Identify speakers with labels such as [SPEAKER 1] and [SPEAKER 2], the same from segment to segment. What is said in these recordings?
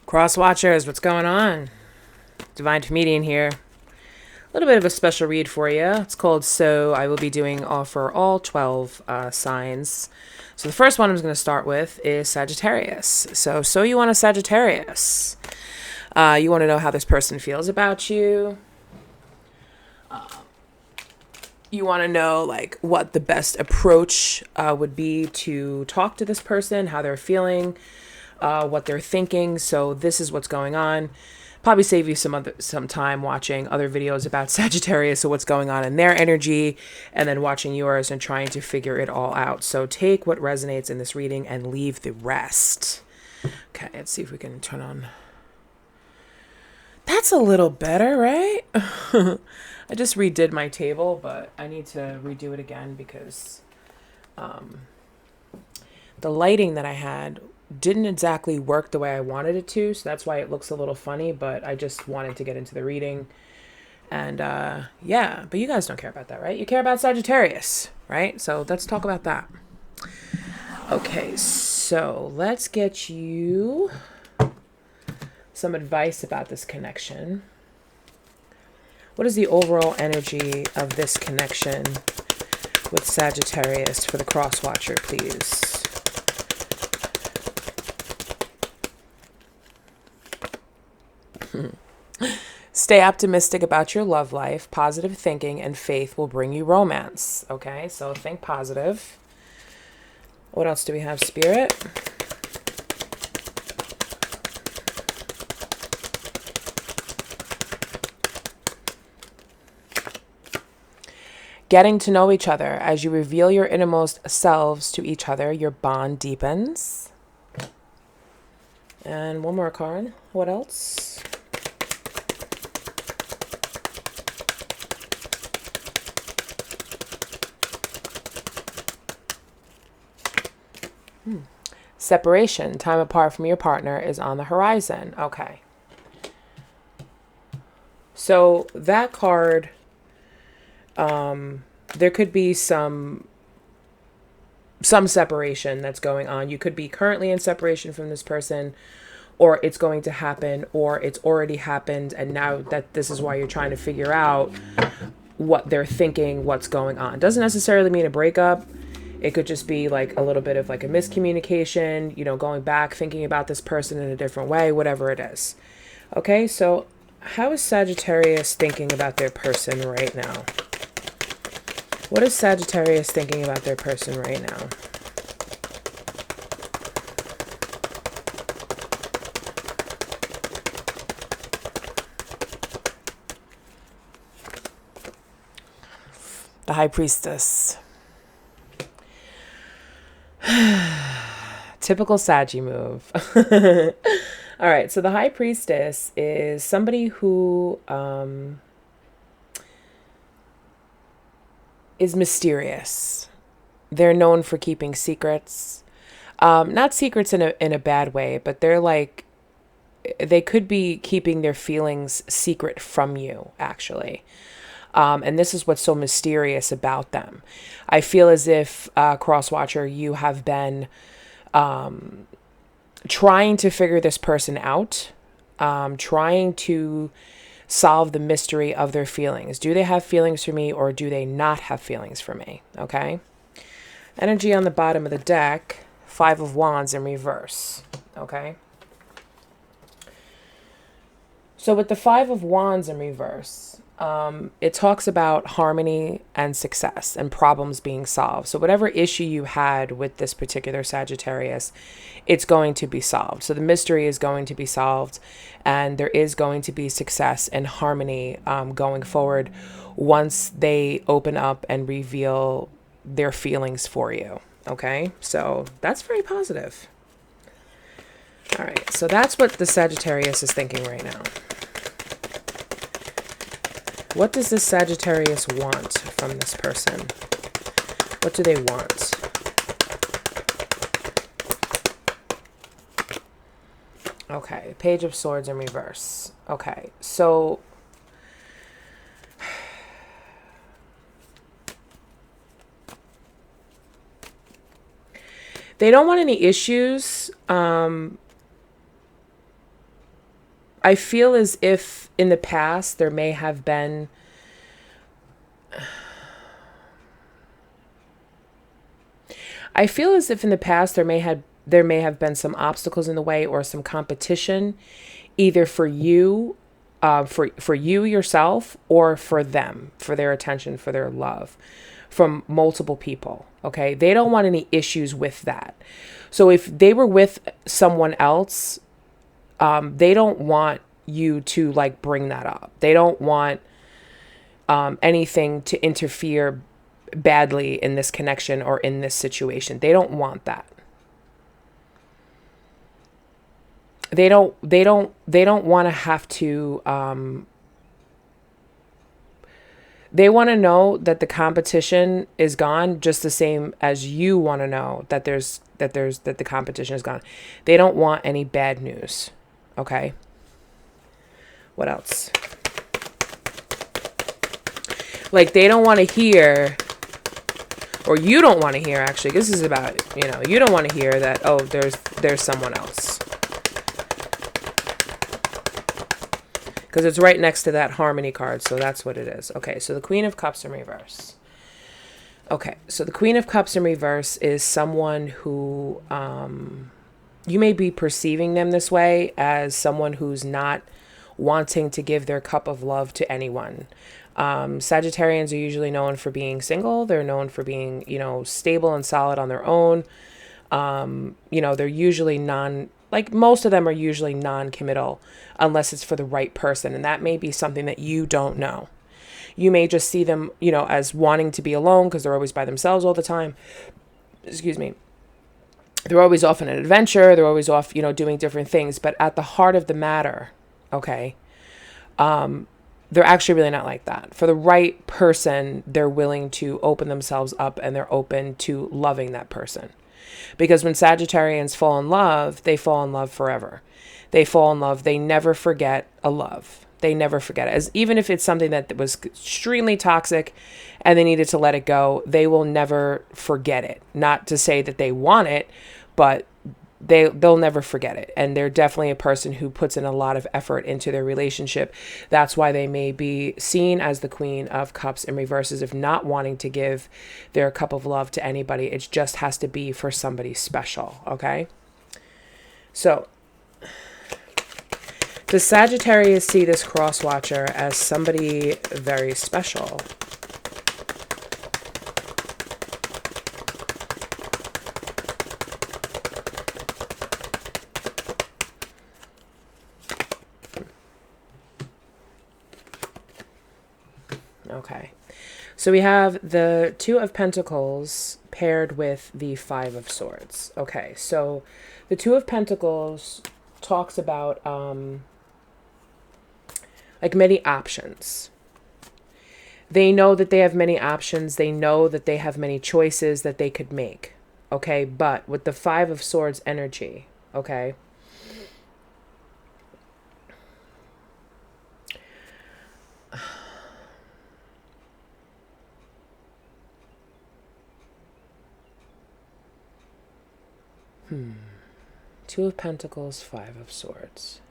[SPEAKER 1] Cross watchers, what's going on? Devinefemedian here. A little bit of a special read for you. It's called So I will be doing for all 12 signs. So the first one I'm going to start with is Sagittarius. So you want a Sagittarius. You want to know how this person feels about you. You want to know like what the best approach would be to talk to this person, how they're feeling, what they're thinking. So this is what's going on. Probably save you some time watching other videos about Sagittarius, so what's going on in their energy, and then watching yours and trying to figure it all out. So take what resonates in this reading and leave the rest. Okay, let's see if we can turn on. That's a little better, right? I just redid my table, but I need to redo it again because the lighting that I had didn't exactly work the way I wanted it to, so that's why it looks a little funny, but I just wanted to get into the reading. And yeah, but you guys don't care about that, right? You care about Sagittarius, right? So let's talk about that. Okay, so let's get you some advice about this connection. What is the overall energy of this connection with Sagittarius for the cross watcher, please? Stay optimistic about your love life. Positive thinking and faith will bring you romance. Okay, so think positive. What else do we have, Spirit? Getting to know each other. As you reveal your innermost selves to each other, your bond deepens. And one more card. What else? Separation. Time apart from your partner is on the horizon. Okay. So that card, there could be some separation that's going on. You could be currently in separation from this person, or it's going to happen, or it's already happened, and now that this is why you're trying to figure out what they're thinking, what's going on. Doesn't necessarily mean a breakup. It could just be like a little bit of like a miscommunication, you know, going back, thinking about this person in a different way, whatever it is. Okay, so how is Sagittarius thinking about their person right now? What is Sagittarius thinking about their person right now? The High Priestess. Typical Saggy move. All right, so the High Priestess is somebody who is mysterious. They're known for keeping secrets. Not secrets in a bad way, but they're like, they could be keeping their feelings secret from you, actually. And this is what's so mysterious about them. I feel as if, Crosswatcher, you have been trying to figure this person out, trying to solve the mystery of their feelings. Do they have feelings for me, or do they not have feelings for me? Okay. Energy on the bottom of the deck, Five of Wands in reverse. Okay. So with the Five of Wands in reverse, it talks about harmony and success and problems being solved. So whatever issue you had with this particular Sagittarius, it's going to be solved. So the mystery is going to be solved, and there is going to be success and harmony going forward once they open up and reveal their feelings for you. Okay, so that's very positive. All right, so that's what the Sagittarius is thinking right now. What does this Sagittarius want from this person? What do they want? Okay, Page of Swords in reverse. Okay, so they don't want any issues I feel as if in the past there may have been I feel as if in the past there may have been some obstacles in the way or some competition, either for you, for you yourself, or for them, for their attention, for their love, from multiple people. Okay, they don't want any issues with that. So if they were with someone else, they don't want you to like bring that up. They don't want anything to interfere badly in this connection or in this situation. They don't want that. They don't want to have to they want to know that the competition is gone, just the same as you want to know that that the competition is gone. They don't want any bad news. Okay? What else? Like, they don't want to hear, or you don't want to hear, actually, this is about, you don't want to hear that, oh, there's someone else. Because it's right next to that harmony card, so that's what it is. Okay, so the Queen of Cups in reverse. Okay, so the Queen of Cups in reverse is someone who, you may be perceiving them this way as someone who's not wanting to give their cup of love to anyone. Sagittarians are usually known for being single. They're known for being, stable and solid on their own. They're usually most of them are usually non-committal unless it's for the right person. And that may be something that you don't know. You may just see them, as wanting to be alone because they're always by themselves all the time. Excuse me. They're always off on an adventure. They're always off, doing different things. But at the heart of the matter, okay, they're actually really not like that. For the right person, they're willing to open themselves up and they're open to loving that person. Because when Sagittarians fall in love, they fall in love forever. They fall in love. They never forget a love. They never forget it. As even if it's something that was extremely toxic and they needed to let it go, they will never forget it. Not to say that they want it, but they'll never forget it. And they're definitely a person who puts in a lot of effort into their relationship. That's why they may be seen as the Queen of Cups in reverse, as if not wanting to give their cup of love to anybody. It just has to be for somebody special. Okay. So does Sagittarius see this cross watcher as somebody very special? Okay, so we have the Two of Pentacles paired with the Five of Swords. Okay, so the Two of Pentacles talks about like many options. They know that they have many options. They know that they have many choices that they could make. Okay, but with the Five of Swords energy, okay, Two of Pentacles, Five of Swords.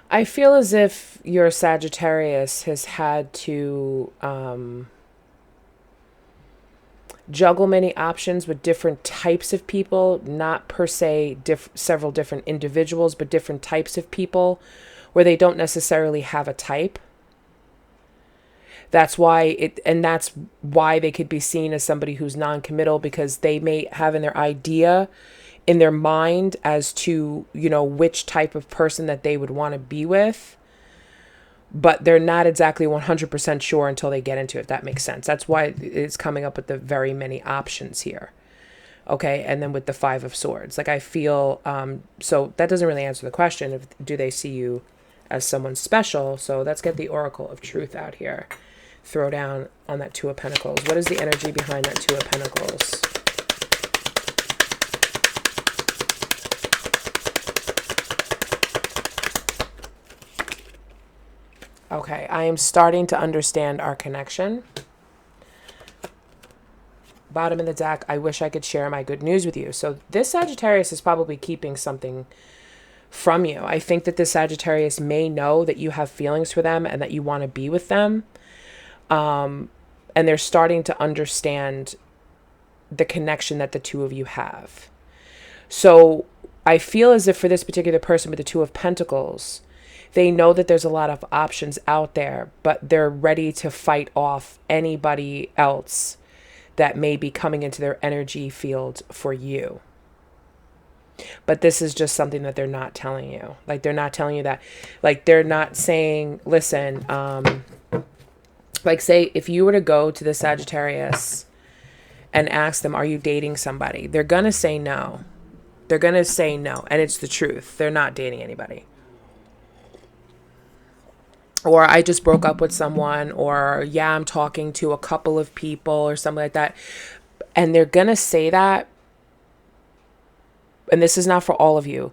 [SPEAKER 1] I feel as if your Sagittarius has had to juggle many options with different types of people, not per se several different individuals, but different types of people where they don't necessarily have a type. That's why that's why they could be seen as somebody who's non-committal, because they may have in their idea, in their mind, as to, which type of person that they would want to be with, but they're not exactly 100% sure until they get into it, if that makes sense. That's why it's coming up with the very many options here. Okay, and then with the Five of Swords, like I feel, so that doesn't really answer the question of do they see you as someone special. So let's get the Oracle of Truth out here. Throw down on that Two of Pentacles. What is the energy behind that Two of Pentacles? Okay, I am starting to understand our connection. Bottom of the deck, I wish I could share my good news with you. So this Sagittarius is probably keeping something from you. I think that this Sagittarius may know that you have feelings for them and that you want to be with them. And they're starting to understand the connection that the two of you have. So I feel as if for this particular person with the Two of Pentacles, they know that there's a lot of options out there, but they're ready to fight off anybody else that may be coming into their energy field for you. But this is just something that they're not telling you. Like, they're not telling you that. Like, they're not saying, listen, like, say, if you were to go to the Sagittarius and ask them, are you dating somebody? They're going to say no. They're going to say no. And it's the truth. They're not dating anybody. Or I just broke up with someone, or yeah, I'm talking to a couple of people or something like that. And they're going to say that. And this is not for all of you.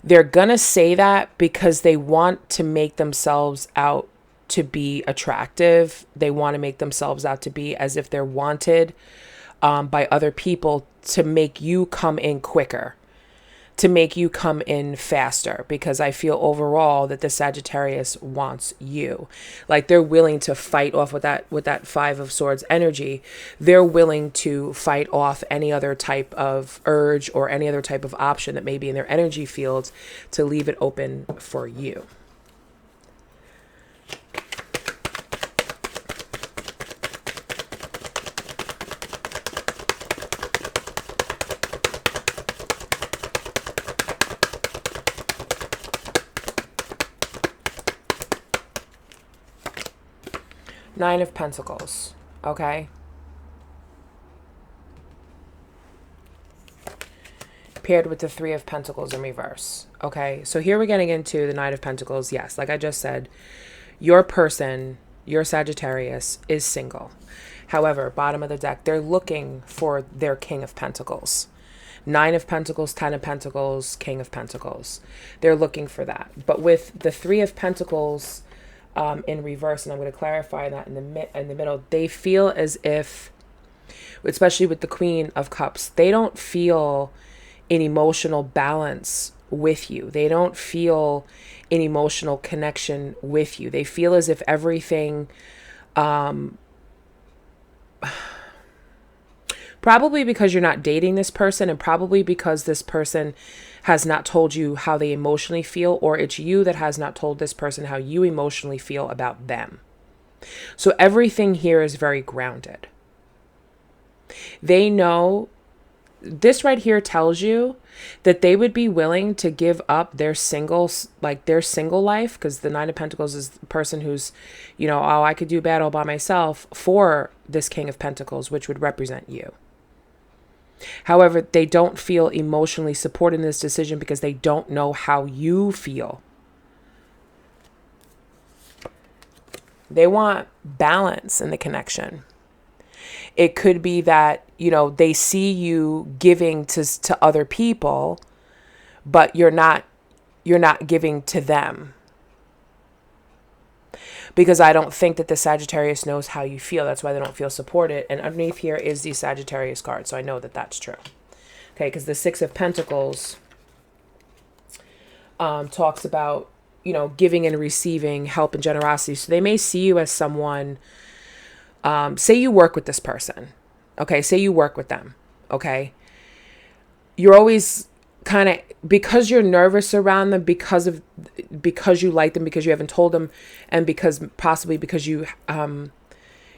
[SPEAKER 1] They're going to say that because they want to make themselves out to be attractive. They want to make themselves out to be as if they're wanted by other people, to make you come in quicker, to make you come in faster, because I feel overall that the Sagittarius wants you. Like, they're willing to fight off with that Five of Swords energy. They're willing to fight off any other type of urge or any other type of option that may be in their energy fields to leave it open for you. Nine of Pentacles, okay? Paired with the Three of Pentacles in reverse, okay? So here we're getting into the Nine of Pentacles. Yes, like I just said, your person, your Sagittarius, is single. However, bottom of the deck, they're looking for their King of Pentacles. Nine of Pentacles, Ten of Pentacles, King of Pentacles. They're looking for that. But with the Three of Pentacles in reverse, and I'm going to clarify that in the middle, they feel as if, especially with the Queen of Cups, they don't feel an emotional balance with you. They don't feel an emotional connection with you. They feel as if everything, probably because you're not dating this person, and probably because this person has not told you how they emotionally feel, or it's you that has not told this person how you emotionally feel about them. So everything here is very grounded. They know, this right here tells you that they would be willing to give up their single life, because the Nine of Pentacles is the person who's, you know, oh, I could do battle by myself, for this King of Pentacles, which would represent you. However, they don't feel emotionally supported in this decision because they don't know how you feel. They want balance in the connection. It could be that, you know, they see you giving to other people, but you're not giving to them. Because I don't think that the Sagittarius knows how you feel. That's why they don't feel supported. And underneath here is the Sagittarius card. So I know that that's true. Okay, because the Six of Pentacles talks about, you know, giving and receiving, help and generosity. So they may see you as someone, say you work with this person. Okay, say you work with them. Okay. You're always kind of, because you're nervous around them, because you like them, because you haven't told them, and because you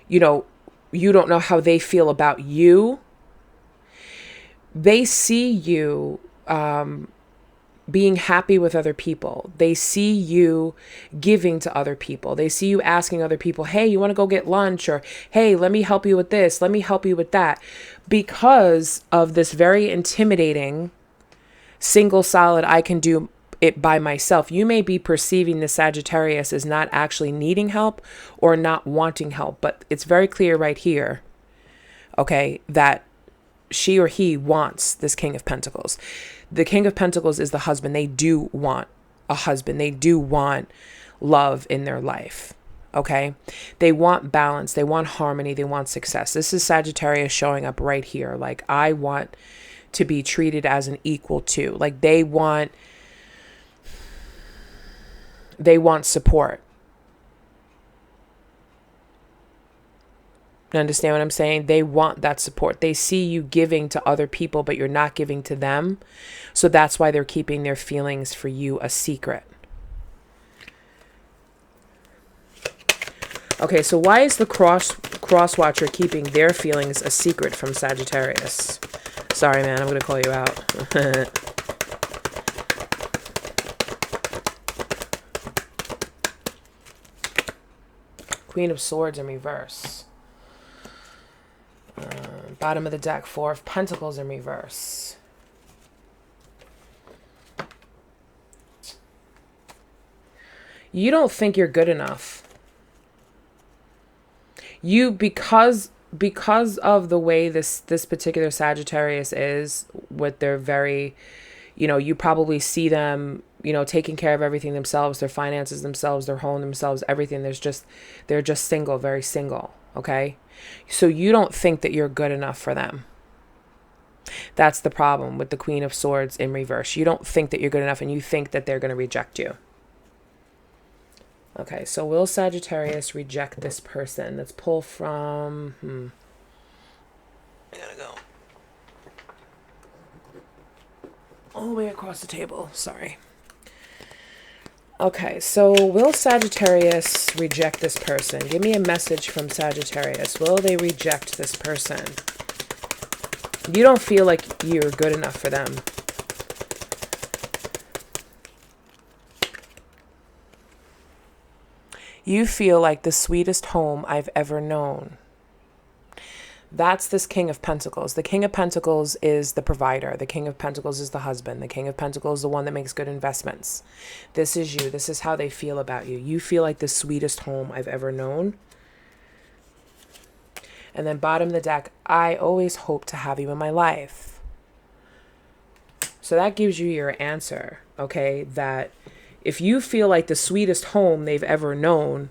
[SPEAKER 1] you know, you don't know how they feel about you. They see you being happy with other people. They see you giving to other people. They see you asking other people, hey, you want to go get lunch? Or, hey, let me help you with this. Let me help you with that. Because of this very intimidating single solid, I can do it by myself. You may be perceiving the Sagittarius as not actually needing help or not wanting help, but it's very clear right here, okay, that she or he wants this King of Pentacles. The King of Pentacles is the husband. They do want a husband. They do want love in their life. Okay. They want balance. They want harmony. They want success. This is Sagittarius showing up right here. Like, I want to be treated as an equal to. Like, they want support. You understand what I'm saying? They want that support. They see you giving to other people, but you're not giving to them. So that's why they're keeping their feelings for you a secret. Okay, so why is the cross watcher keeping their feelings a secret from Sagittarius? Sorry, man, I'm going to call you out. Queen of Swords in reverse. Bottom of the deck, Four of Pentacles in reverse. You don't think you're good enough. Because of the way this particular Sagittarius is, with their very, you probably see them, taking care of everything themselves, their finances themselves, their home themselves, everything. They're just single, very single. Okay. So you don't think that you're good enough for them. That's the problem with the Queen of Swords in reverse. You don't think that you're good enough, and you think that they're going to reject you. Okay, so will Sagittarius reject this person? Let's pull from... I gotta go all the way across the table. Sorry. Okay, so will Sagittarius reject this person? Give me a message from Sagittarius. Will they reject this person? You don't feel like you're good enough for them. You feel like the sweetest home I've ever known. That's this King of Pentacles. The King of Pentacles is the provider. The King of Pentacles is the husband. The King of Pentacles is the one that makes good investments. This is you. This is how they feel about you. You feel like the sweetest home I've ever known. And then bottom of the deck, I always hope to have you in my life. So that gives you your answer, okay? That if you feel like the sweetest home they've ever known,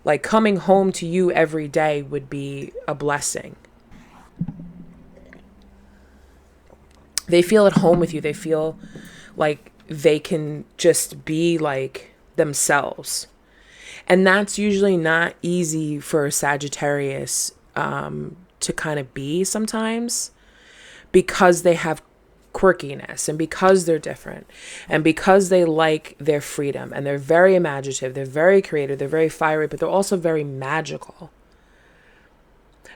[SPEAKER 1] like coming home to you every day would be a blessing. They feel at home with you. They feel like they can just be like themselves. And that's usually not easy for a Sagittarius to kind of be sometimes, because they have quirkiness, and because they're different, and because they like their freedom, and they're very imaginative, they're very creative, they're very fiery, but they're also very magical.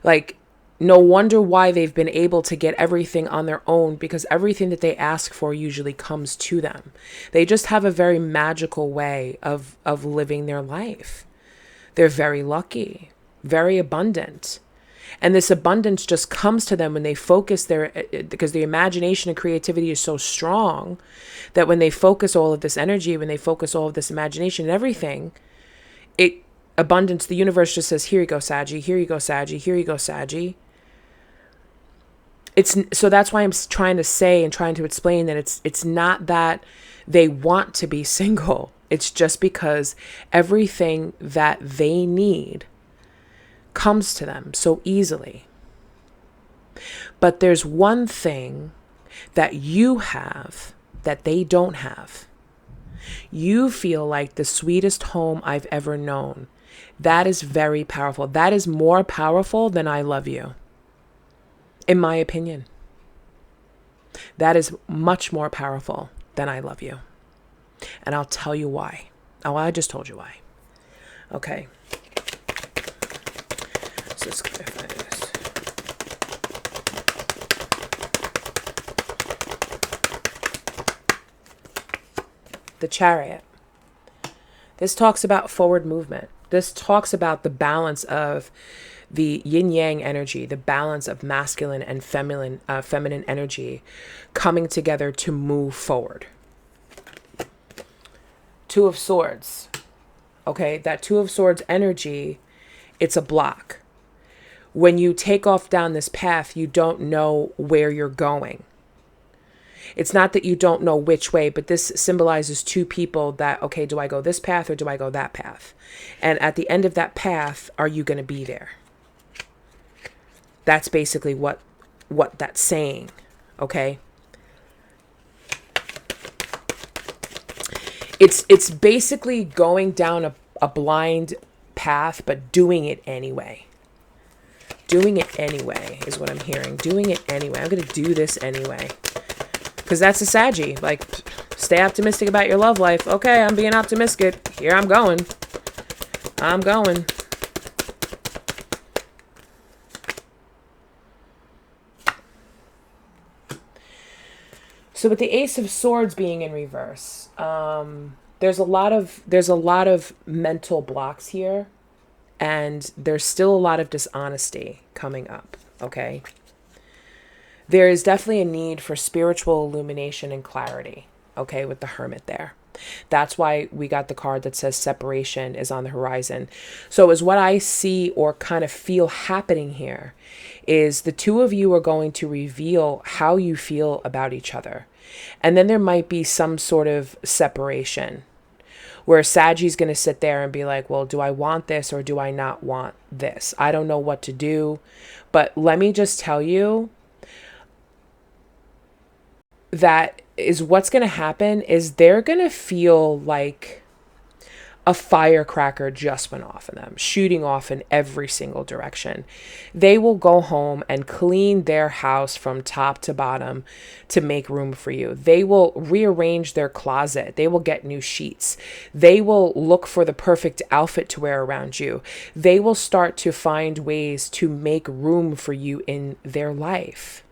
[SPEAKER 1] Like, no wonder why they've been able to get everything on their own, because everything that they ask for usually comes to them. They just have a very magical way of living their life. They're very lucky, very abundant. And this abundance just comes to them when they focus because the imagination and creativity is so strong that when they focus all of this energy, when they focus all of this imagination and everything, abundance, the universe just says, here you go, Saggy, here you go, Saggy, here you go, Saggy. So that's why I'm trying to say and trying to explain that it's not that they want to be single. It's just because everything that they need comes to them so easily. But there's one thing that you have that they don't have. You feel like the sweetest home I've ever known. That is very powerful. That is more powerful than I love you, in my opinion. That is much more powerful than I love you. And I'll tell you why. Oh, I just told you why. Okay. So let's clarify this. The Chariot. This talks about forward movement. This talks about the balance of the yin-yang energy, the balance of masculine and feminine energy coming together to move forward. Two of Swords. Okay, that Two of Swords energy, it's a block. When you take off down this path, you don't know where you're going. It's not that you don't know which way, but this symbolizes two people that, okay, do I go this path or do I go that path? And at the end of that path, are you going to be there? That's basically what that's saying, okay? It's basically going down a blind path, but doing it anyway. Doing it anyway is what I'm hearing. Doing it anyway. I'm going to do this anyway. Because that's a Saggy. Like, stay optimistic about your love life. Okay, I'm being optimistic. Here I'm going. I'm going. So with the Ace of Swords being in reverse, there's a lot of mental blocks here, and there's still a lot of dishonesty coming up, okay? There is definitely a need for spiritual illumination and clarity, okay, with the Hermit there. That's why we got the card that says separation is on the horizon. So is what I see or kind of feel happening here is the two of you are going to reveal how you feel about each other. And then there might be some sort of separation where Saggy's going to sit there and be like, well, do I want this or do I not want this? I don't know what to do. But let me just tell you that is what's going to happen is they're going to feel like a firecracker just went off in them, shooting off in every single direction. They will go home and clean their house from top to bottom to make room for you. They will rearrange their closet. They will get new sheets. They will look for the perfect outfit to wear around you. They will start to find ways to make room for you in their life.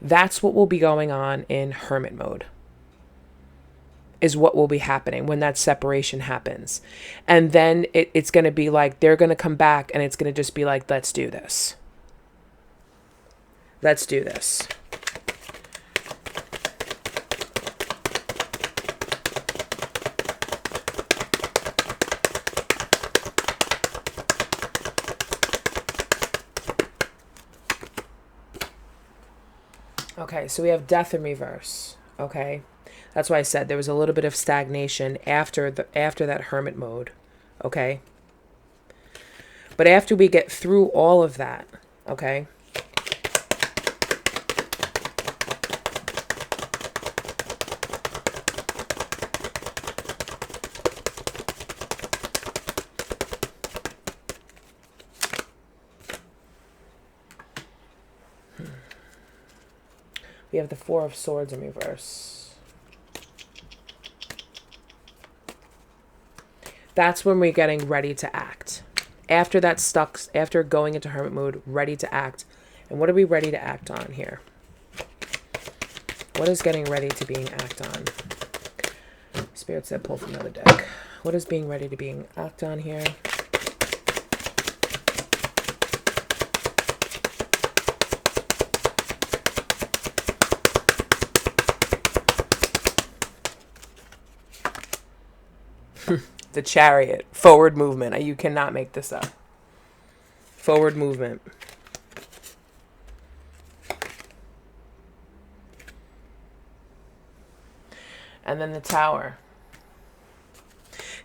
[SPEAKER 1] That's what will be going on in Hermit mode, is what will be happening when that separation happens. And then it's going to be like, they're going to come back and it's going to just be like, let's do this. Let's do this. Okay, so we have Death in reverse, okay? That's why I said there was a little bit of stagnation after that Hermit mode, okay? But after we get through all of that, okay? We have the Four of Swords in reverse. That's when we're getting ready to act. After that after going into Hermit mode, ready to act. And what are we ready to act on here? What is getting ready to being act on? Spirit said pull from another deck. What is being ready to being act on here? The Chariot. Forward movement. You cannot make this up. Forward movement. And then the Tower.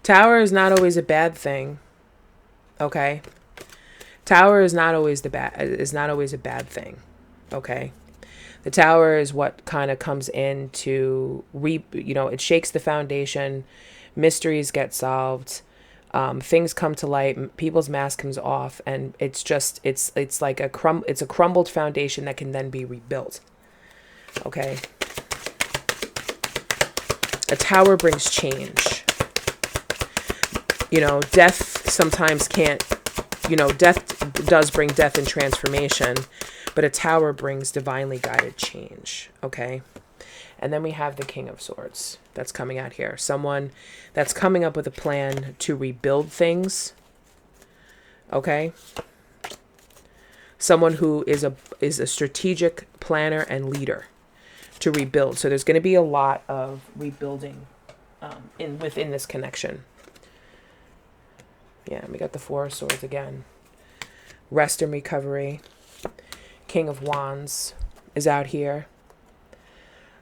[SPEAKER 1] Tower is not always a bad thing. Okay? Tower is not always a bad thing. Okay? The Tower is what kind of comes in to it shakes the foundation. Mysteries get solved, things come to light, people's mask comes off, and it's like a crumbled foundation that can then be rebuilt. Okay. A tower brings change. Death sometimes can't, death does bring death and transformation, but a tower brings divinely guided change. Okay. And then we have the King of Swords that's coming out here. Someone that's coming up with a plan to rebuild things. Okay? Someone who is a strategic planner and leader to rebuild. So there's going to be a lot of rebuilding within this connection. Yeah, we got the Four of Swords again. Rest and recovery. King of Wands is out here.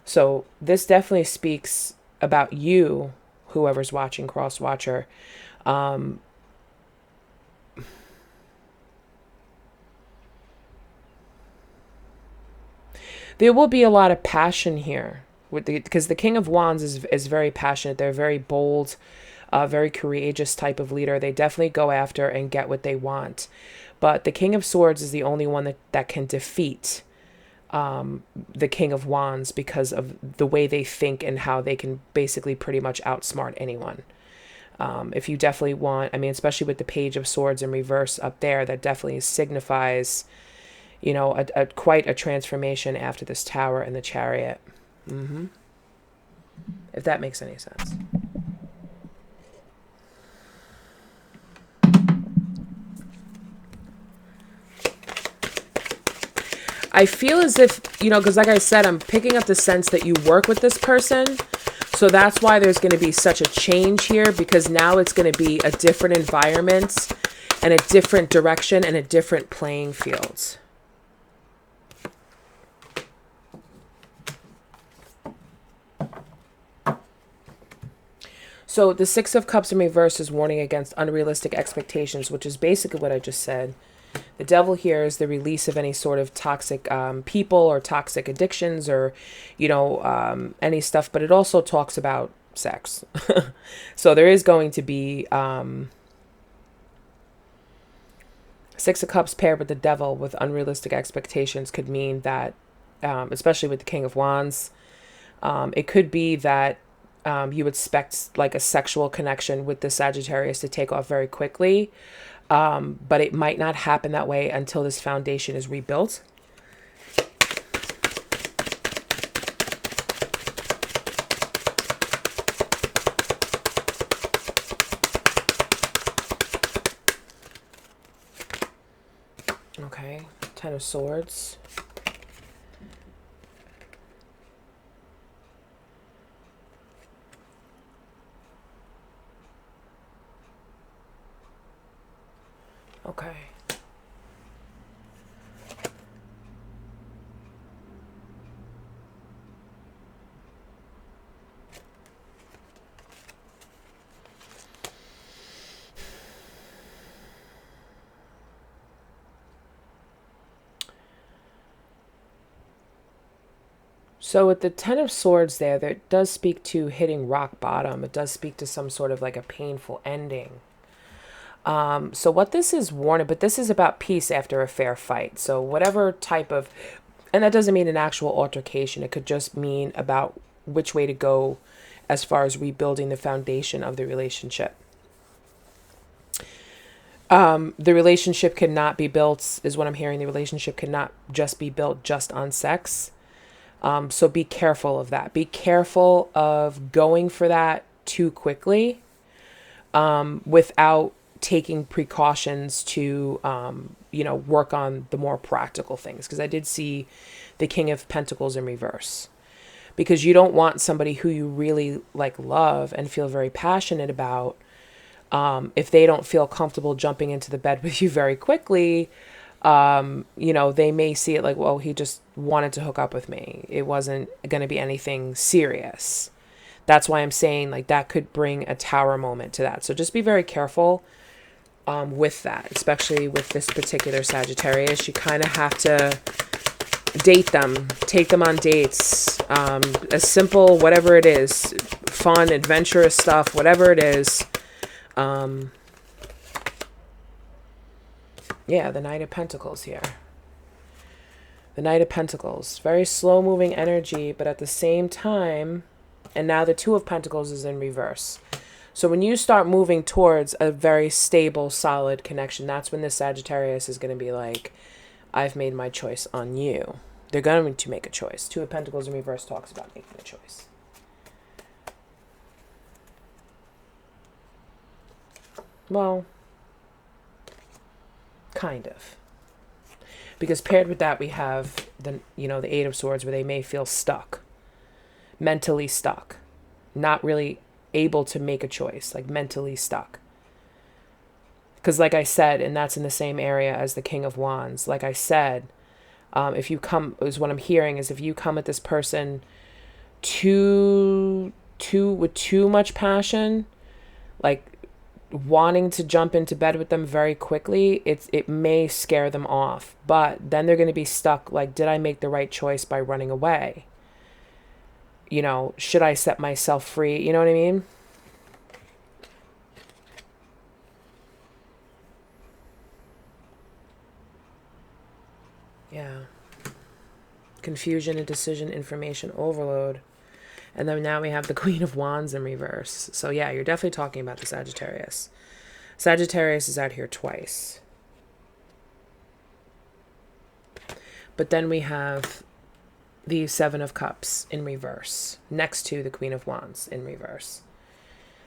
[SPEAKER 1] So this definitely speaks about you, whoever's watching, cross watcher. Um, there will be a lot of passion here with because the King of Wands is very passionate. They're very bold, very courageous type of leader. They definitely go after and get what they want. But the King of Swords is the only one that can defeat the King of Wands because of the way they think and how they can basically pretty much outsmart anyone. If you definitely want, I mean, especially with the Page of Swords in reverse up there, that definitely signifies, quite a transformation after this Tower and the Chariot. If that makes any sense. I feel as if, because like I said, I'm picking up the sense that you work with this person. So that's why there's going to be such a change here, because now it's going to be a different environment and a different direction and a different playing field. So the Six of Cups in reverse is warning against unrealistic expectations, which is basically what I just said. The Devil here is the release of any sort of toxic people or toxic addictions or, any stuff. But it also talks about sex. So there is going to be Six of Cups paired with the Devil with unrealistic expectations could mean that, especially with the King of Wands, it could be that you expect like a sexual connection with the Sagittarius to take off very quickly. But it might not happen that way until this foundation is rebuilt. Okay, Ten of Swords. Okay. So with the Ten of Swords there, that does speak to hitting rock bottom. It does speak to some sort of like a painful ending. So what this is warning, but this is about peace after a fair fight. So whatever type of, and that doesn't mean an actual altercation. It could just mean about which way to go as far as rebuilding the foundation of the relationship. The relationship cannot be built, is what I'm hearing. The relationship cannot just be built just on sex. So be careful of that. Be careful of going for that too quickly without taking precautions to, work on the more practical things. Because I did see the King of Pentacles in reverse. Because you don't want somebody who you really love and feel very passionate about. If they don't feel comfortable jumping into the bed with you very quickly, they may see it like, well, he just wanted to hook up with me. It wasn't going to be anything serious. That's why I'm saying that could bring a Tower moment to that. So just be very careful with that, especially with this particular Sagittarius. You kind of have to date them, take them on dates, as simple, whatever it is, fun, adventurous stuff, whatever it is. Yeah, the Knight of Pentacles here. The Knight of Pentacles. Very slow-moving energy, but at the same time, and now the Two of Pentacles is in reverse. So when you start moving towards a very stable, solid connection, that's when the Sagittarius is going to be like, I've made my choice on you. They're going to make a choice. Two of Pentacles in reverse talks about making a choice. Well, kind of. Because paired with that, we have the Eight of Swords, where they may feel stuck, mentally stuck, not really able to make a choice, mentally stuck. Because like I said, and that's in the same area as the King of Wands, like I said, if you come, is what I'm hearing is if you come at this person with too much passion, like wanting to jump into bed with them very quickly, it may scare them off. But then they're going to be stuck like, did I make the right choice by running away? You know, should I set myself free? You know what I mean? Yeah. Confusion, indecision, information overload. And then now we have the Queen of Wands in reverse. So yeah, you're definitely talking about the Sagittarius. Sagittarius is out here twice. But then we have the Seven of Cups in reverse, next to the Queen of Wands in reverse.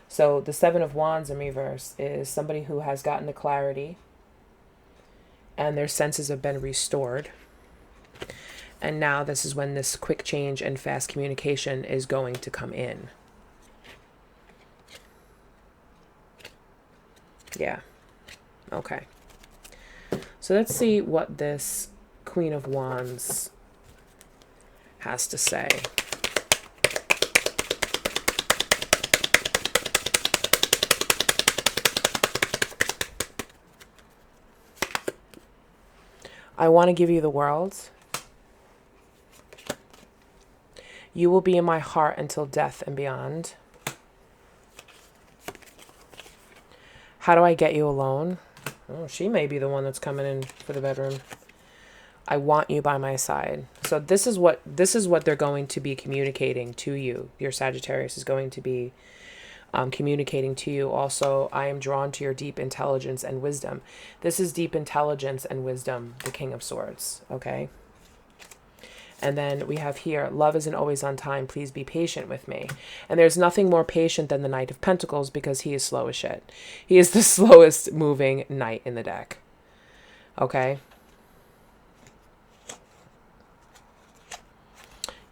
[SPEAKER 1] So the Seven of Wands in reverse is somebody who has gotten the clarity and their senses have been restored. And now this is when this quick change and fast communication is going to come in. Yeah. Okay. So let's see what this Queen of Wands has to say. I want to give you the world. You will be in my heart until death and beyond. How do I get you alone? Oh, she may be the one that's coming in for the bedroom. I want you by my side. So this is what they're going to be communicating to you. Your Sagittarius is going to be communicating to you. Also, I am drawn to your deep intelligence and wisdom. This is deep intelligence and wisdom, the King of Swords. Okay. And then we have here, love isn't always on time. Please be patient with me. And there's nothing more patient than the Knight of Pentacles because he is slow as shit. He is the slowest moving knight in the deck. Okay.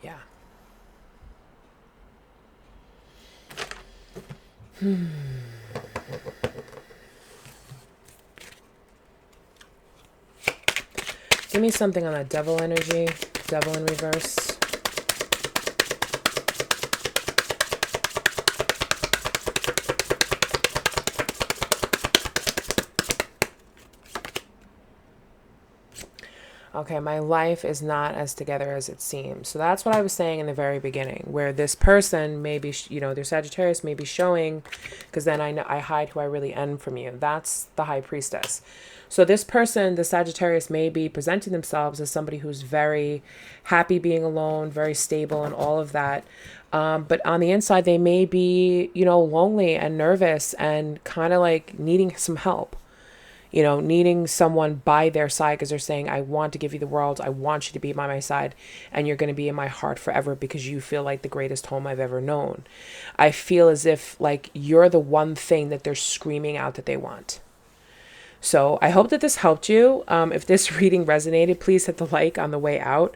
[SPEAKER 1] Yeah. Give me something on that Devil energy. Devil in reverse. Okay, my life is not as together as it seems. So that's what I was saying in the very beginning, where this person may be, you know, their Sagittarius may be showing, because then I hide who I really am from you. That's the High Priestess. So this person, the Sagittarius, may be presenting themselves as somebody who's very happy being alone, very stable and all of that. But on the inside, they may be, you know, lonely and nervous and kind of like needing some help, you know, needing someone by their side because they're saying, I want to give you the world. I want you to be by my side and you're going to be in my heart forever because you feel like the greatest home I've ever known. I feel as if like you're the one thing that they're screaming out that they want. So I hope that this helped you. If this reading resonated, please hit the like on the way out.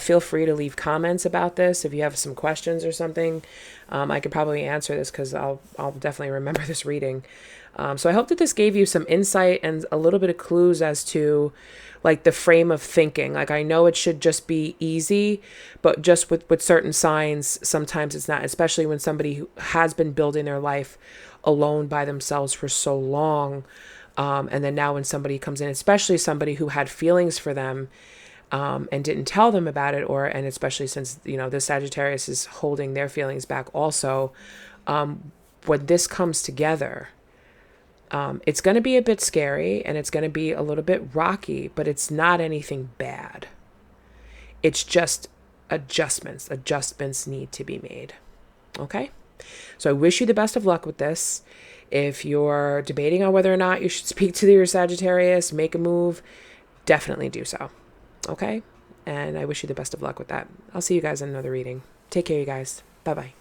[SPEAKER 1] Feel free to leave comments about this. If you have some questions or something, I could probably answer this because I'll definitely remember this reading. So I hope that this gave you some insight and a little bit of clues as to like the frame of thinking. Like I know it should just be easy, but just with certain signs, sometimes it's not, especially when somebody who has been building their life alone by themselves for so long. And then now when somebody comes in, especially somebody who had feelings for them, and didn't tell them about it, and especially since, you know, the Sagittarius is holding their feelings back also, when this comes together, it's going to be a bit scary and it's going to be a little bit rocky, but it's not anything bad. It's just adjustments. Adjustments need to be made. Okay. So I wish you the best of luck with this. If you're debating on whether or not you should speak to your Sagittarius, make a move, definitely do so. Okay. And I wish you the best of luck with that. I'll see you guys in another reading. Take care, you guys. Bye-bye.